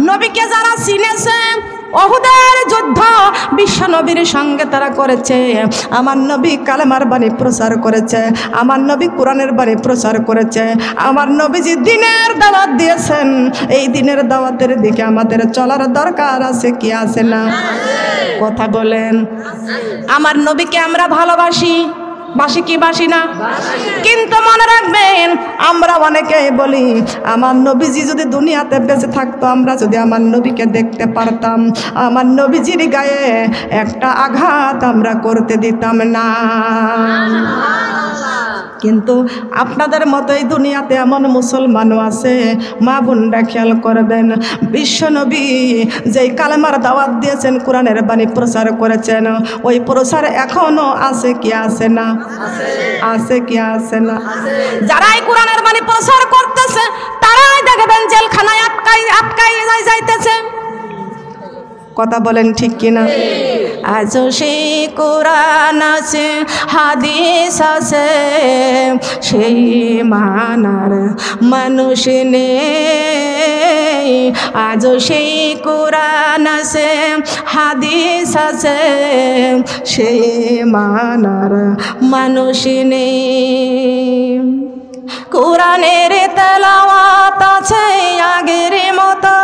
নবীকে যারা চিনেছে ওহুদের যুদ্ধ বিশ্ব নবীর সঙ্গে তারা করেছে। আমার নবী কালেমার বাণী প্রচার করেছে, আমার নবী কোরআনের বাণী প্রচার করেছে, আমার নবীজি দ্বীনের দাওয়াত দিয়েছেন। এই দ্বীনের দাওয়াতের দিকে আমাদের চলার দরকার আছে কি আছে না? কথা বলেন। আমার নবীকে আমরা ভালোবাসি, বাসি কি বাসি না? কিন্তু মনে রাখবেন, আমরা অনেকেই বলি আমার নবীজি যদি দুনিয়াতে বেঁচে থাকতো, আমরা যদি আমার নবীকে দেখতে পারতাম, আমার নবীজির গায়ে একটা আঘাত আমরা করতে দিতাম না। কিন্তু আপনাদের মতোই দুনিয়াতে এমন মুসলমানও আছে। মা বোনরা খেয়াল করবেন, বিশ্বনবী যেই কালেমার দাওয়াত দিয়েছেন, কোরআনের বাণী প্রচার করেছেন, ওই প্রচার এখনো আছে কি আছে না? আছে কি আছে না? যারাই কোরআনের বাণী প্রচার করতেছে তারাই দেখবেন জেলখানায় আটকাই যাইতেছে। কথা বলেন ঠিক কিনা? আজও সেই কোরআন আছে, হাদিস আছে, সেই মানার মানুষ নেই। আজও সেই কোরআন আছে, হাদিস আছে, সেই মানার মানুষ নেই। কোরআনের তেলাওয়াত আছে আগের মতো,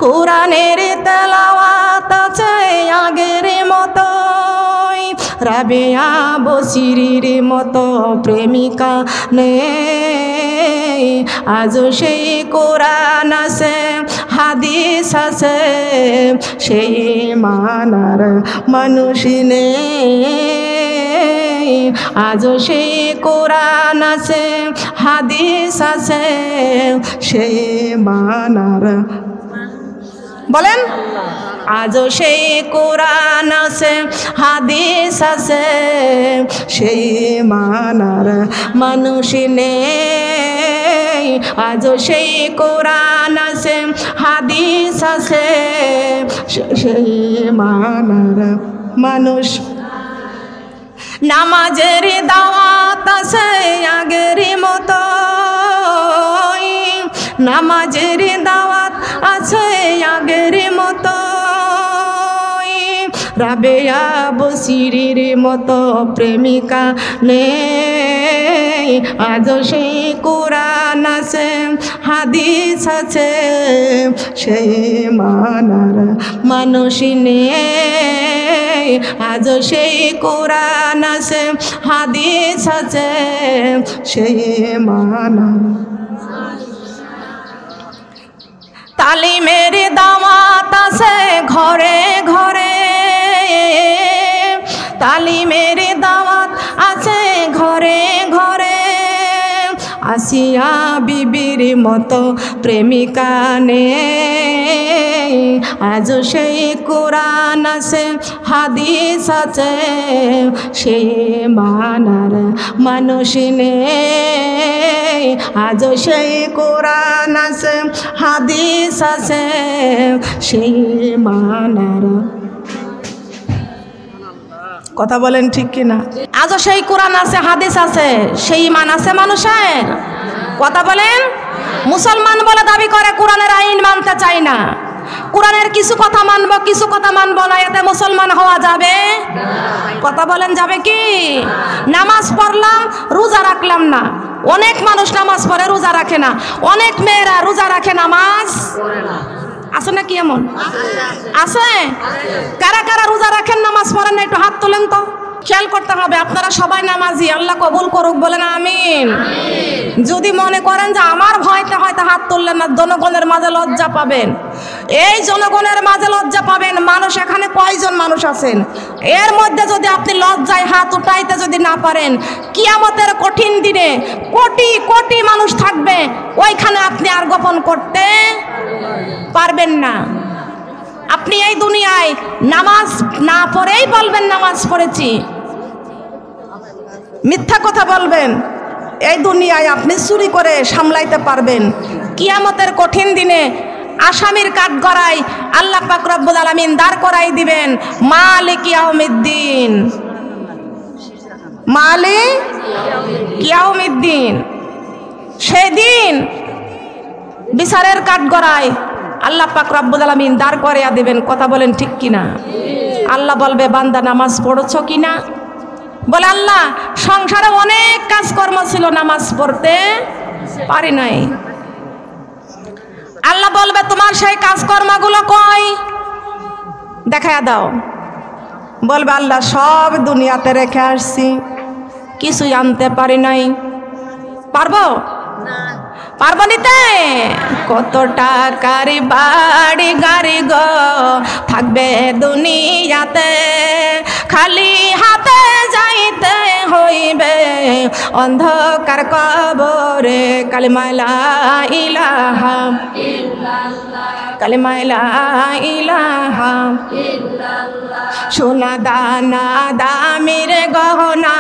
কোরআনের তেলাওয়াত আছে আগের মতো। রাবেয়া বসিরির মতো প্রেমিকা নেই। আজও সেই কোরআন আছে, হাদিস আছে, সেই মানার মানুষ নেই। আজও সেই কোরআন আছে, হাদিস আছে, সেই মানার, বলেন, আজও সেই কোরআন আছে, হাদিস আছে, সেই মানার মানুষ নেই। আজও সেই কোরআন আছে, হাদিস আছে, সেই মানার মানুষ। নামাজের দাওয়াত আছে আগের মতো, নামাজের দাওয়াত আছে আগের মতো। রাবেয়া বসিরির মতো প্রেমিকা নেই। আজও সেই কোরআন আছে, হাদিস আছে, সেই মানার মানুষ নেই। আজও সেই কোরআন আছে, হাদিস আছে, সেই মানার। তালিমের দাওয়াত আছে ঘরে ঘরে, তালিমের দাওয়াত আছে ঘরে ঘরে। আসিয়া বিবির মতো প্রেমিকা নেই। আজও সেই কোরআন আছে, হাদিস আছে, সেই মানার মানুষ নেই। আজও সেই কোরআন আছে, হাদিস আছে, সেই মানার। কথা বলেন ঠিক কিনা? আজও সেই কোরআন আছে, হাদিস আছে, সেই ইমান আছে মানুষের। কথা বলেন। মুসলমান বলে দাবি করে কোরআনের আইন মানতে চাই না, কোরআনের কিছু কথা মানব কিছু কথা মানব না, এতে মুসলমান হওয়া যাবে? কথা বলেন, যাবে কি? নামাজ পড়লাম, রোজা রাখলাম না। অনেক মানুষ নামাজ পড়ে, রোজা রাখে না। অনেক মেয়েরা রোজা রাখে, নামাজ আছে নাকি? এমন আছে? কারা কারা রোজা রাখেন, নামাজ পড়েন না? একটু হাত তোলেন তো। খেয়াল করতে হবে, আপনারা সবাই নামাজি, আল্লাহ কবুল করুক, বলেন আমিন। যদি মনে করেন যে আমার ভয়তে হয়তো হাত তুললেন না, জনগণের মাঝে লজ্জা পাবেন। এই জনগণের মাঝে লজ্জা পাবেন। মানুষ এখানে কয়জন মানুষ আছেন, এর মধ্যে যদি আপনি লজ্জায় হাত উঠাইতে যদি না পারেন, কিয়ামতের কঠিন দিনে কোটি কোটি মানুষ থাকবে, ওইখানে আপনি আর গোপন করতে পারবেন না। আপনি এই দুনিয়ায় নামাজ না পড়েই বলবেন নামাজ পড়েছি, মিথ্যা কথা বলবেন। এই দুনিয়ায় আপনি চুরি করে সামলাইতে পারবেন। কিয়ামতের কঠিন দিনে আসামির কাঠগড়ায় আল্লাহ পাক রব্বুল আলামিন দাঁড় করাই দিবেন, মালিক ইয়াউমিদ্দিন, মালিক ইয়াউমিদ্দিন। সেদিন বিচারের কাঠগড়ায় আল্লাহ পাক রব্বুল আলামিন দাঁড় করিয়ে দিবেন। কথা বলেন ঠিক কিনা? আল্লাহ বলবে বান্দা নামাজ পড়ছো কিনা? বলে আল্লাহ সংসারে অনেক কাজকর্ম ছিল, নামাজ পড়তে পারি নাই। আল্লাহ বলবে তোমার সেই কাজকর্মগুলো কই, দেখায়া দাও। বলবে আল্লাহ সব দুনিয়াতে রেখে আসছি, কিছুই আনতে পারি নাই। পারবো? পারবো নিতে? কত টাকার বাড়ি গাড়ি গো থাকবে দুনিয়াতে, খালি হাতে যাইতে হইবে অন্ধকার কবরে। কালিমা লা ইলাহা ইল্লাল্লাহ, কালিমা লা ইলাহা ইল্লাল্লাহ। সোনা দানা দামির গহনা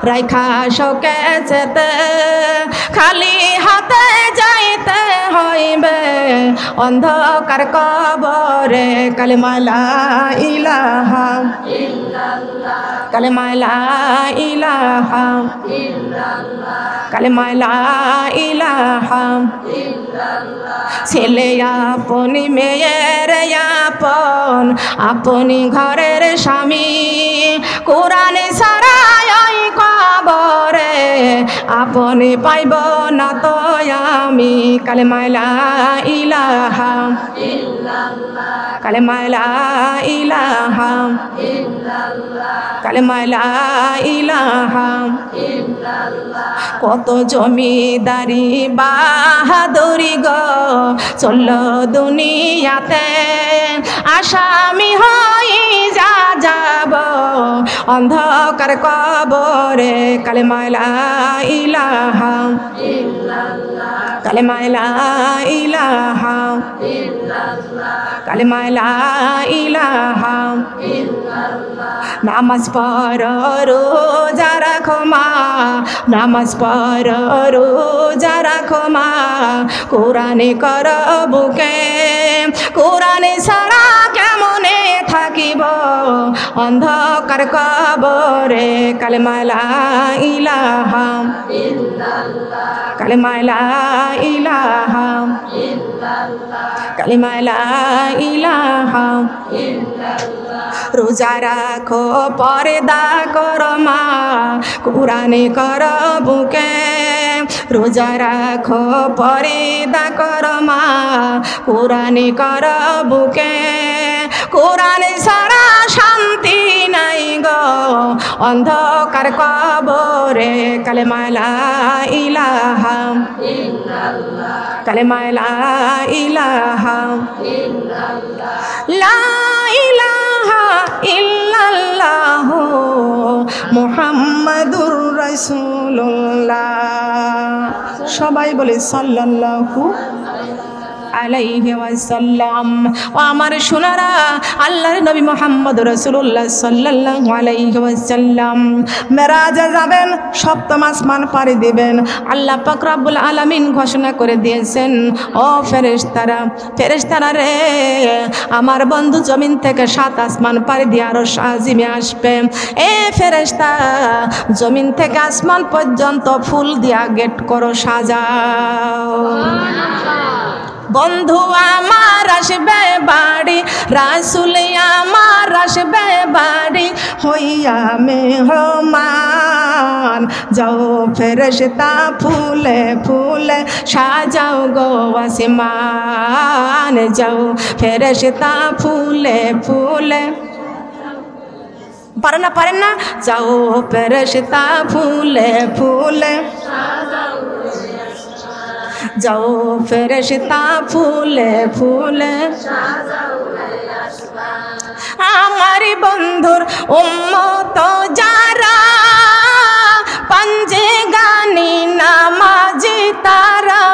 রাইখা শোকেছেতে, খালি হাতে যাইতে হইবে অন্ধকার কবরে। কালিমা লা ইলাহা ইল্লাল্লাহ, কালিমা লা ইলাহা ইল্লাল্লাহ, কালিমা লা ইলাহা ইল্লাল্লাহ। ছেলে আপনি, মেয়ের আপন, আপনি ঘরের স্বামী, কোরআন ছাড়া ওই কবরে আপনি পাইব না তো আমি। কালিমা লা ইলাহা ইল্লাল্লাহ, কালিমা লা ইলাহা ইল্লাল্লাহ, কালিমা লা ইলাহা ইল্লাল্লাহ। কত জমিদারি বাহাদুরি গো চলল দুনিয়াতে, আসামি হই যা যাব অন্ধকার কবরে। কালিমা লা ইলাহা ইল্লাল্লাহ, কালিমা লা ইলাহা ইল্লাল্লাহ, কালিমা লা ইলাহা ইল্লাল্লাহ। নামাজ পড়ো রোজা রাখো মা, নামাজ পড়ো রোজা রাখো মা, কোরআনে করো বুকে, কোরআনে ছাড়া কেমনে থাকিব অন্ধকার কবরে। কালিমা লা ইলাহা ইল্লাল্লাহ, কালিমা লা ইলাহা ইল্লাল্লাহ, কালিমা লা ইলাহা ইল্লাল্লাহ। রোজা রাখো পর্দা করো মা, কোরআনে করো বুকে, রোজা রাখো পর্দা করো মা, কোরআনে করো বুকে, কোরআনে ছাড়া শান্তি নাই গো অন্ধকার কবরে। কালিমা লা ইলাহা ইল্লাল্লাহ, কালিমা লা ইলাহা ইল্লাল্লাহ, লা ইলাহা ইল্লাল্লাহ মুহাম্মাদুর রাসূলুল্লাহ। সবাই বলে সাল্লাল্লাহু আলাইহি ওয়াসাল্লাম। ও আমার সোনারা, আল্লাহর নবী মুহাম্মদ রাসূলুল্লাহ সাল্লাল্লাহু আলাইহি ওয়াসাল্লাম মেরাজে যাবেন, সপ্তম আসমান পাড়ি দিবেন। আল্লাহ পাক রব্বুল আলামিন ঘোষণা করে দিয়েছেন, ও ফেরেশতারা, ফেরেশতারা রে, আমার বন্ধু জমিন থেকে 7 আসমান পাড়ি দিয়ে আরশ আজিমে আসবে। এ ফেরেশতা, জমিন থেকে আসমান পর্যন্ত ফুল দিয়া গেট করো সাজাও। বন্ধু আমার আসবে বাড়ি, রাসূল আমার আসবে বাড়ি, হইয়া মেহমান। যাও ফেরেশতা ফুলে ফুলে সাজাও গো আসমান, যাও ফেরেশতা ফুলে ফুলে। পারেন না, পারেন না? যাও ফেরেশতা ফুলে ফুলে, যাও ফেরেশতা ফুলে ফুলে। আমার বন্ধুর উম্মত যারা, পাঞ্জে গানি নামাজি তারা,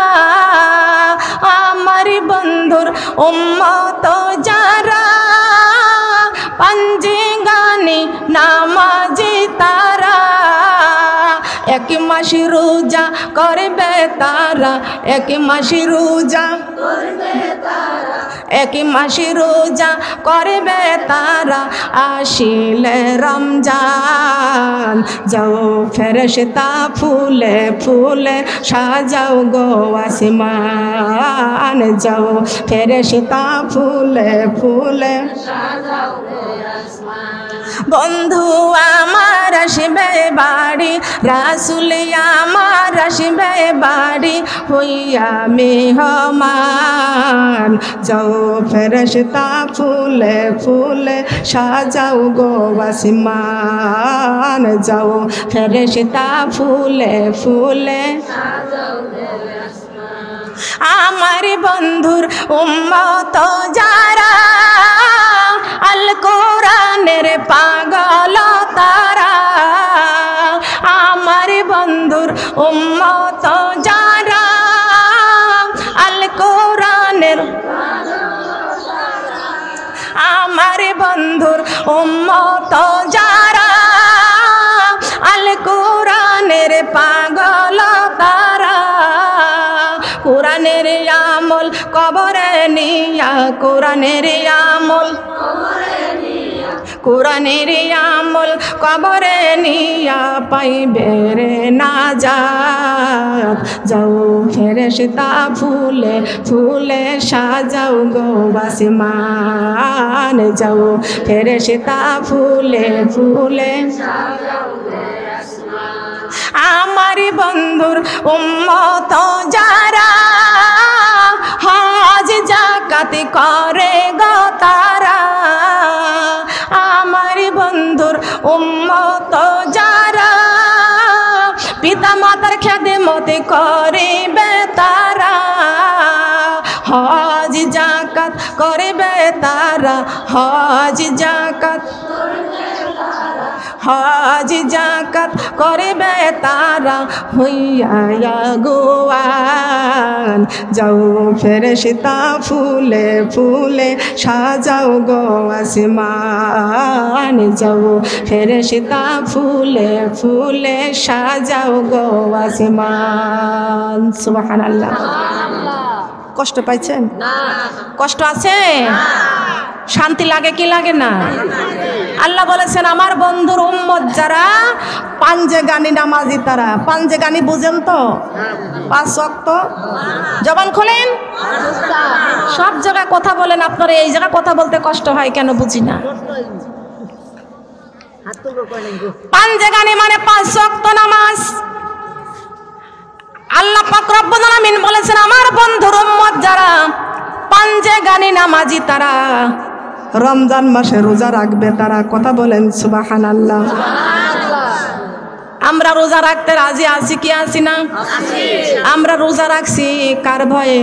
আমার বন্ধুর উম্মত যারা, পাঞ্জে গানি নামাজি তারা, এক মাস রোজা করবে তারা, তারা এক মাসি রোজা এক মাসি রোজা করবে তারা আসিলে রমজান যাও ফেরেশতা ফুলে ফুলে সাজাও গো আসমান যাও ফেরেশতা ফুলে ফুলে সাজাও গো আসমান বন্ধু আমার আসবে বাড়ি রাসূল আমার আসবে বাড়ি হইয়া মেহমান যাও ফেরেশতা ফুলে ফুলে সাজাও গো আসমান যাও ফেরেশতা ফুলে ফুলে সাজাও গো আসমান আমার বন্ধুর উম্মত যারা আল কোরআনের পাগল তারা আমার বন্ধুর উম্মত যারা আল কোরআনের আমার বন্ধুর উম্মত যারা আল কোরআনের পাগল তারা কোরআনের আমল কবরে নিয়া কোরআনের আমল কোরআনের আমল কবরে নিয়া পাইবে রে নাজাত যাও ফেরেশতা ফুলে ফুলে সাজাও গো আসমান যাও ফেরেশতা ফুলে ফুলে সাজাও গো আসমান আমার বন্ধুর উম্মত যারা হজ যাকাত করে গো তারা আমার বন্ধুর উম্মত যারা পিতা মাতার খেদমত করিবে তারা হজ যাকাত করবে তারা হজ যাকাত হজ যাকাত করবে তারা হইয়া গোয়ান যাও ফেরেশতা ফুলে ফুলে সাজাও গো আসমান যাও ফেরেশতা ফুলে ফুলে সাজাও গো আসমান সুবহানাল্লাহ কষ্ট পাইছেন না কষ্ট আছে শান্তি লাগে কি লাগে না আল্লাহ বলেছেন আমার বন্ধুর উম্মত যারা পাঞ্জে গানি নামাজি তারা পাঞ্জে গানি বুঝেন তো 5 ওয়াক্ত জবান খোলেন সব জায়গায় কথা বলেন আপনারা এই জায়গায় কথা বলতে কষ্ট হয় কেন বুঝি না পাঞ্জে গানি মানে 5 ওয়াক্ত নামাজ আল্লাহ পাক রব্বুল আলামিন বলেছেন আমার বন্ধুর উম্মত যারা পাঞ্জে গানি নামাজি তারা রমজান মাসে রোজা রাখবে তারা কথা বলেন সুবহানাল্লাহ আমরা রোজা রাখতে রাজি আছি কি আছি না আমরা রোজা রাখছি কার ভয়ে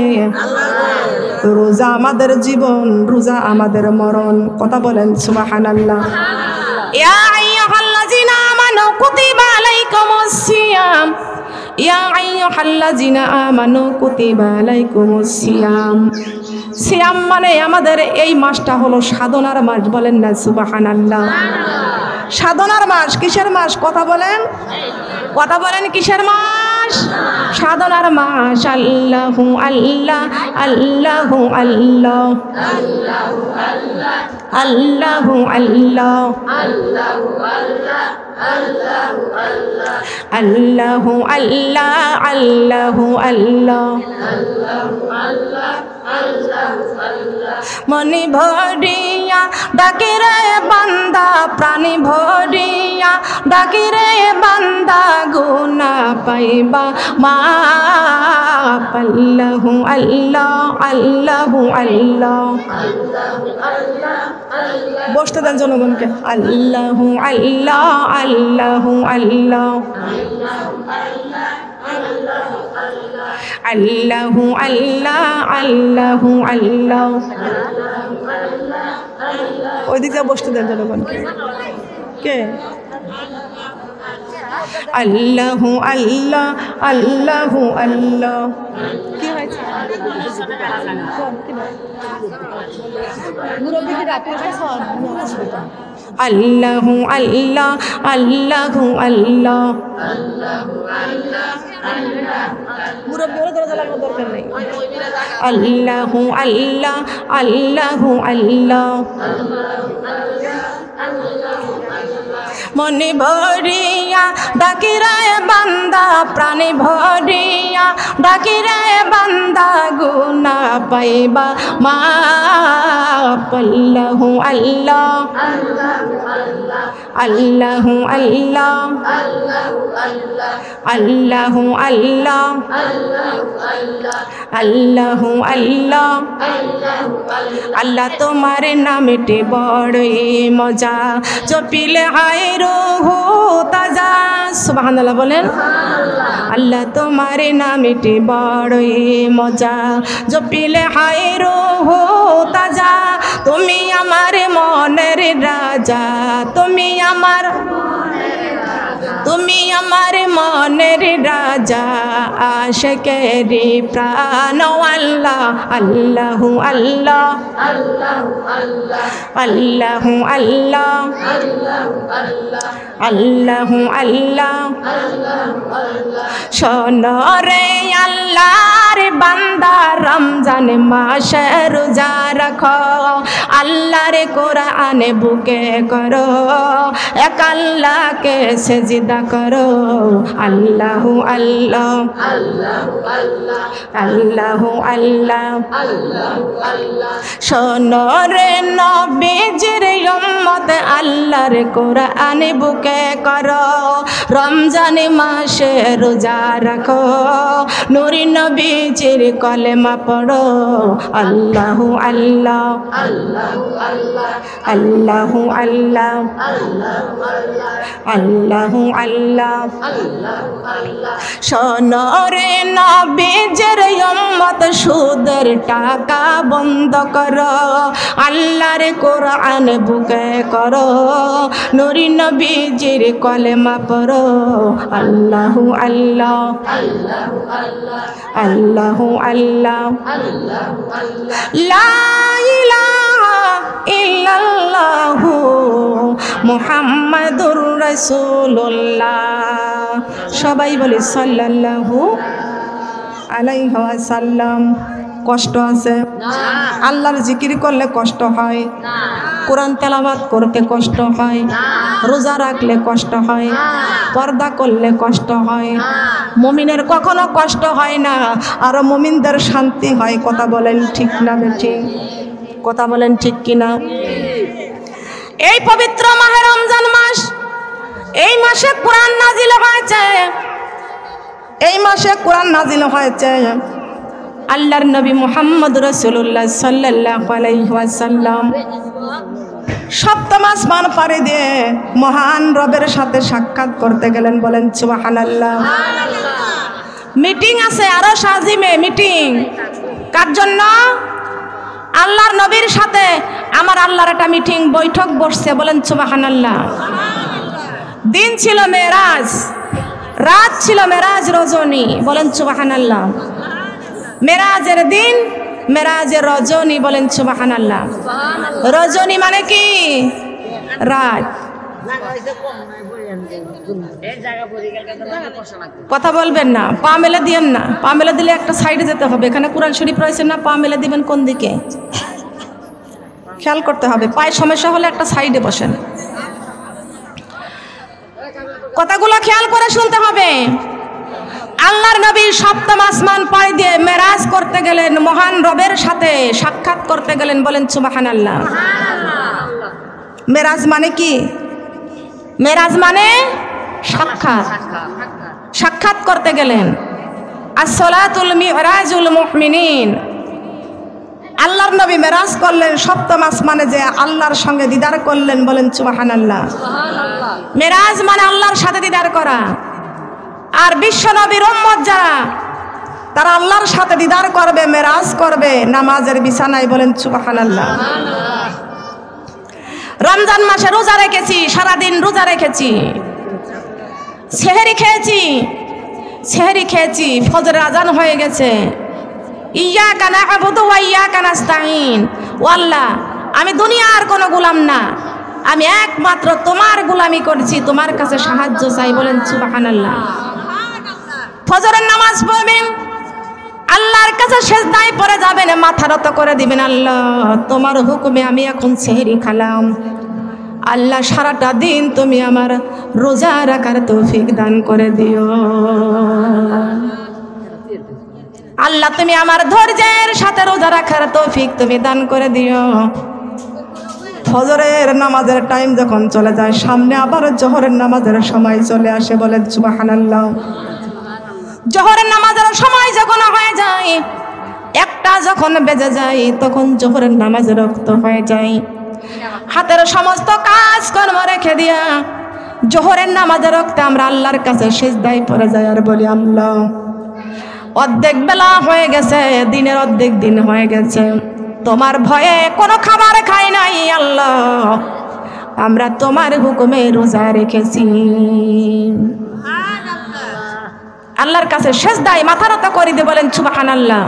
রোজা আমাদের জীবন রোজা আমাদের মরণ কথা বলেন সুবহানাল্লাহ ইয়া আইয়ুহাল্লাযিনা আমানু কুতিবা আলাইকুমুস সিয়াম ইয়া আইয়ুহাল্লাযিনা আমানু কুতিবা আলাইকুমুস সিয়াম সিয়াম মানে আমাদের এই মাসটা হলো সাধনার মাস বলেন না সুবহানাল্লাহ সাধনার মাস কিসের মাস কথা বলেন কিসের মাস সাধনার মাস আল্লাহু আল্লাহ আল্লাহু আল্লাহ আল্লাহু আল্লাহ আল্লাহু আল্লাহ আল্লাহু আল্লাহ মনি ভরিয়া ডাকে রে বান্দা প্রাণী ভরিয়া ডাকে রে বান্দা গুনা পাইবা মা আল্লাহু আল্লাহ আল্লাহু আল্লাহ বসতে দেন জনগণকে আল্লাহু আল্লাহ আল্লাহু আল্লাহ আল্লাহু আল্লাহ আল্লাহু আল্লাহ ওইদিকে বসতে দেন জনগণকে কে আল্লাহু আল্লাহ আল্লাহু আল্লাহ। কি হয়েছে? আল্লাহু আল্লাহ আল্লাহু আল্লাহ। আল্লাহু আল্লাহ আল্লাহু আল্লাহ। মনে ভরিয়া ডাকি রে বান্দা, প্রাণে ভরিয়া ডাকি রে বান্দা, গুনা পাইবা মাপ। আল্লাহু আল্লাহ আল্লাহু আল্লাহ আল্লাহু আল্লাহ আল্লাহু আল্লাহ। আল্লাহ তোমার নামটি বড়ই মজা, জপিলে হায় রূহ তাজা। সুবহানাল্লাহ বলেন। আল্লাহ তোমার নামটি বড়ই মজা, জপিলে হায় রূহ তাজা। তুমি আমার মনের রাজা, তুমি আমার মনের রাজা, আশিকেরি প্রাণ। আল্লাহ আল্লাহু আল্লাহ আল্লাহু আল্লাহ আল্লাহু আল্লাহ। শোনো রে আল্লাহর বান্দা, রমজান মাসে রোজা রাখো, আল্লাহর কোরআনে বুকে করো, এক আল্লাহকে সেজদা করো। আল্লাহু আল্লাহ আল্লাহু আল্লাহ। শোনো রে নবীজির উম্মত, আল্লাহর কোরআনে বুকে করো, রমজান মাসে রোজা রাখো, নূরি নবীজির কলেমা পড়ো। আল্লাহু আল্লাহ আল্লাহু আল্লাহ আল্লাহু আল্লাহ। শোনো রে নবীজির উম্মত, সুদের টাকা বন্ধ করো, আল্লাহর কোরআন বুকে করো, নূরি নবীজির কলেমা পড়ো। আল্লাহু আল্লাহ আল্লাহু আল্লাহ লা ইলাহা ইল্লাল্লাহু মুহাম্মাদুর রাসূলুল্লাহ। সবাই বলি সাল্লাল্লাহু আলাইহি ওয়াসাল্লাম। কষ্ট আছে? আল্লাহর জিকির করলে কষ্ট হয়, কোরআন তেলাওয়াত করতে কষ্ট হয়, রোজা রাখলে কষ্ট হয়, পর্দা করলে কষ্ট হয়। মুমিনের কখনো কষ্ট হয় না, আর মুমিনদের শান্তি হয়। কথা বলেন ঠিক না বেঠিক? কথা বলেন ঠিক কিনা? এই পবিত্র মাহে রমজান মাস, এই মাসে কোরআন নাজিল হয়েছে, এই মাসে কোরআন নাজিল হয়েছে। আল্লাহর নবী মুহাম্মদ রাসূলুল্লাহ সাল্লাল্লাহু আলাইহি ওয়াসাল্লাম সপ্তম আসমান পাড়ি দিয়ে মহান রবের সাথে সাক্ষাৎ করতে গেলেন। বলেন সুবহানাল্লাহ। মিটিং আছে আরশ আজিমে, মিটিং কার জন্য? আল্লাহর নবীর সাথে আমার আল্লাহর একটা মিটিং, বৈঠক বসছে। বলেন সুবহানাল্লাহ। দিন ছিল মেরাজ, রাত ছিল মেরাজ রজনী। বলেন সুবহানাল্লাহ। মেরাজের দিন, মেরাজের রজনী। বলেন সুবহানাল্লাহ। রজনী মানে কি? রাত। কথা বলবেন না, পা মেলে দিয়েন না। পা মেলে দিলে একটা সাইডে যেতে হবে। এখানে কোরআন শরীফ রয়েছে না, পা মেলে দিবেন কোন দিকে খেয়াল করতে হবে। পায়ে সমস্যা হলে একটা সাইডে বসেন। কথাগুলো খেয়াল করে শুনতে হবে। আল্লাহর নবী সপ্তম আসমান পাড়ি দিয়ে মেরাজ করতে গেলেন, মহান রবের সাথে সাক্ষাৎ করতে গেলেন। বলেন সুবহানাল্লাহ। মেরাজ মানে কি? মেরাজ মানে সাক্ষাৎ, সাক্ষাৎ করতে গেলেন। as-salatul mi'rajul mu'minin। আল্লাহর নবী মেরাজ করলেন, সপ্তম আসমানে যে আল্লাহর সঙ্গে দিদার করলেন। বলেন সুবহানাল্লাহ। মেরাজ মানে আল্লাহর সাথে দিদার করা। আর বিশ্ব নবীর উম্মত যারা, তারা আল্লাহর সাথে দিদার করবে, মেরাজ করবে নামাজের বিছানায়। বলেন সুবহানাল্লাহ। রমজান মাসে রোজা রেখেছি, সারাদিন রোজা রেখেছি। সেহরি খেয়েছি, ফজরের আজান হয়ে গেছে। ইয়াকা না'বুদু ওয়া ইয়াকা নাস্তাঈন। ও আল্লাহ, আমি দুনিয়ার কোনো গোলাম না, আমি একমাত্র তোমার গোলামি করছি, তোমার কাছে সাহায্য চাই। বলেন সুবহানাল্লাহ। ফজরের নামাজ পড়বেন, আল্লাহর কাছে সিজদায় পড়ে যাবেন, মাথা নত করে দিবেন, আল্লাহ তোমার হুকুমে আমি এখন সেহরি খেলাম। আল্লাহ সারাটা দিন তুমি আমার রোজা রাখার তৌফিক দান করে দিও। আল্লাহ তুমি আমার ধৈর্যের সাথে রোজা রাখার তৌফিক তুমি দান করে দিও। ফজরের নামাজের টাইম যখন চলে যায়, সামনে আবার জোহরের নামাজের সময় চলে আসে। বলেন সুবহানাল্লাহ। জোহরের নামাজের সময় যখন হয়ে যায়, একটা যখন বেজে যায়, তখন জোহরের নামাজের রক্ত হয়ে যায়। হাতের সমস্ত কাজ কর্ম রেখে দিয়া জোহরের নামাজের রক্তে আমরা আল্লাহর কাছে সিজদায় পড়ে যাই আর বলি, আল্লাহ অর্ধেক বেলা হয়ে গেছে, দিনের অর্ধেক দিন হয়ে গেছে, তোমার ভয়ে কোনো খাবার খাই নাই, আল্লাহ আমরা তোমার হুকুমে রোজা রেখেছি। আল্লাহর কাছে সিজদায় মাথা নত করে দিয়ে বলেন সুবহানাল্লাহ।